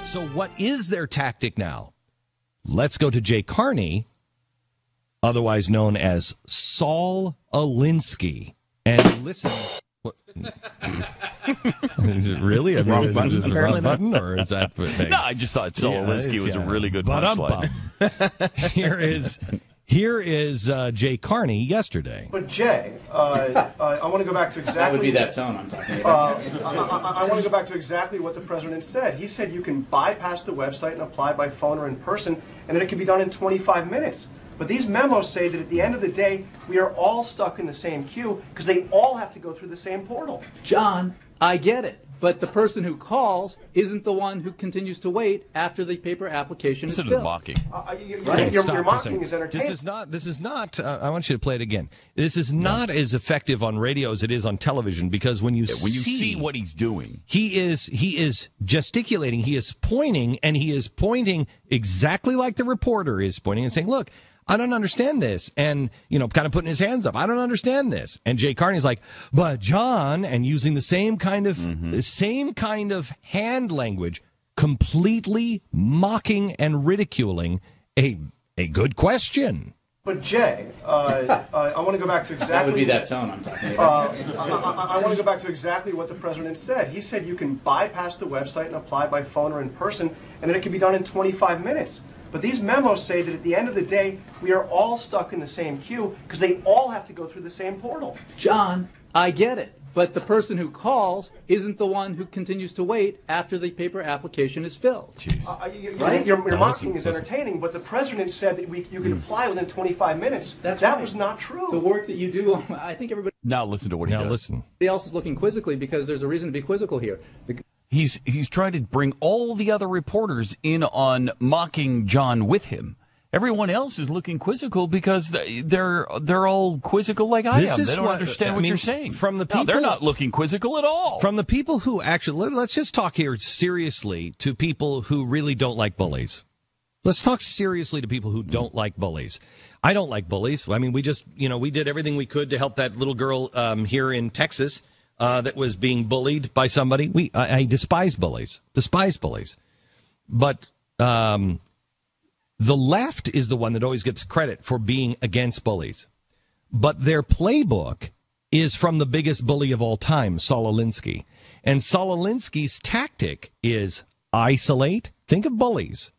So what is their tactic now? Let's go to Jay Carney, otherwise known as Saul Alinsky, and listen. What? Is it really a wrong button? Wrong button, or is that? No, I just thought Saul Alinsky was a really good punchline. Here is Jay Carney yesterday. But Jay, I want to go back to exactly... That would be that tone I'm talking about. I want to go back to exactly what the president said. He said you can bypass the website and apply by phone or in person, and that it can be done in 25 minutes. But these memos say that at the end of the day, we are all stuck in the same queue because they all have to go through the same portal. John, I get it. But the person who calls isn't the one who continues to wait after the paper application is filled. This is mocking. Your mocking is entertaining. This is not, I want you to play it again. This is not as effective on radio as it is on television, because when you see what he's doing, he is gesticulating, he is pointing, and he is pointing exactly like the reporter is pointing and saying, look, I don't understand this. And, kind of putting his hands up. I don't understand this. And Jay Carney's like, but John, and using the same kind of hand language, completely mocking and ridiculing a good question. But Jay, I want to go back to exactly... That would be that tone I'm talking about. I want to go back to exactly what the president said. He said you can bypass the website and apply by phone or in person, and that it can be done in 25 minutes. But these memos say that at the end of the day, we are all stuck in the same queue because they all have to go through the same portal. John, I get it. But the person who calls isn't the one who continues to wait after the paper application is filled. Jeez. Your mocking is entertaining, but the president said that you can apply within 25 minutes. That was not true. The work that you do, I think everybody... Now listen to what he does. Listen. Everybody else is looking quizzically because there's a reason to be quizzical here. He's trying to bring all the other reporters in on mocking John with him. Everyone else is looking quizzical because they're all quizzical like I am. They don't understand what you're saying. From the people, they're not looking quizzical at all. From the people who actually, let's just talk here seriously to people who really don't like bullies. Let's talk seriously to people who don't like bullies. I don't like bullies. I mean, we just, we did everything we could to help that little girl here in Texas that was being bullied by somebody. I despise bullies. But the left is the one that always gets credit for being against bullies. But their playbook is from the biggest bully of all time, Saul Alinsky. And Saul Alinsky's tactic is isolate. Think of bullies.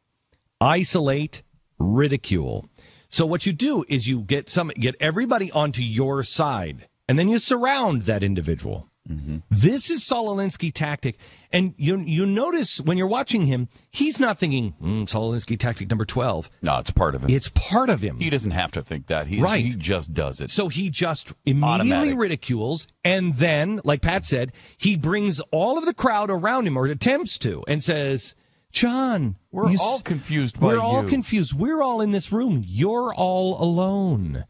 Isolate, ridicule. So what you do is you get everybody onto your side, and then you surround that individual. Mm-hmm. This is Saul Alinsky tactic, and you notice when you're watching him, he's not thinking Saul Alinsky tactic number 12. No, it's part of him. It's part of him. He doesn't have to think that. He just does it. So he just immediately ridicules, and then, like Pat said, he brings all of the crowd around him, or attempts to, and says, John, we're all confused by you. We're all confused. We're all in this room. You're all alone.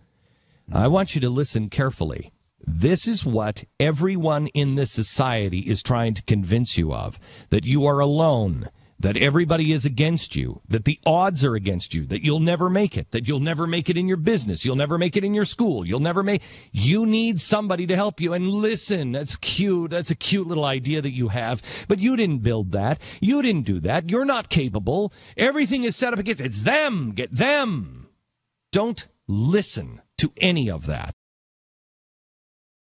I want you to listen carefully. This is what everyone in this society is trying to convince you of, that you are alone, that everybody is against you, that the odds are against you, that you'll never make it, that you'll never make it in your business, you'll never make it in your school, you need somebody to help you. And listen, that's cute. That's a cute little idea that you have, but you didn't build that. You didn't do that. You're not capable. Everything is set up against, it's them. Get them. Don't listen to any of that.